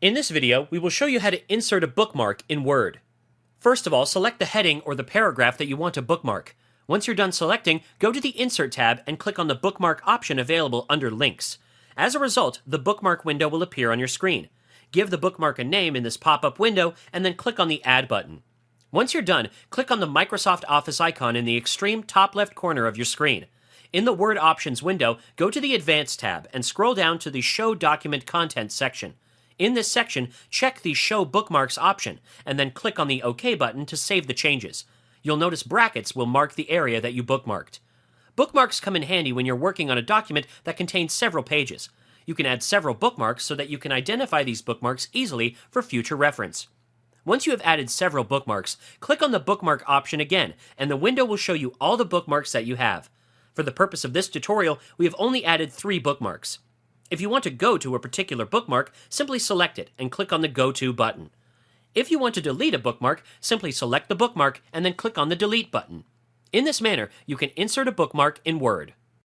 In this video, we will show you how to insert a bookmark in Word. First of all, select the heading or the paragraph that you want to bookmark. Once you're done selecting, go to the Insert tab and click on the bookmark option available under Links. As a result, the bookmark window will appear on your screen. Give the bookmark a name in this pop-up window and then click on the Add button. Once you're done, click on the Microsoft Office icon in the extreme top left corner of your screen. In the Word Options window, go to the Advanced tab and scroll down to the Show Document Contents section. In this section, check the Show Bookmarks option, and then click on the OK button to save the changes. You'll notice brackets will mark the area that you bookmarked. Bookmarks come in handy when you're working on a document that contains several pages. You can add several bookmarks so that you can identify these bookmarks easily for future reference. Once you have added several bookmarks, click on the Bookmark option again, and the window will show you all the bookmarks that you have. For the purpose of this tutorial, we have only added 3 bookmarks. If you want to go to a particular bookmark, simply select it and click on the Go To button. If you want to delete a bookmark, simply select the bookmark and then click on the Delete button. In this manner, you can insert a bookmark in Word.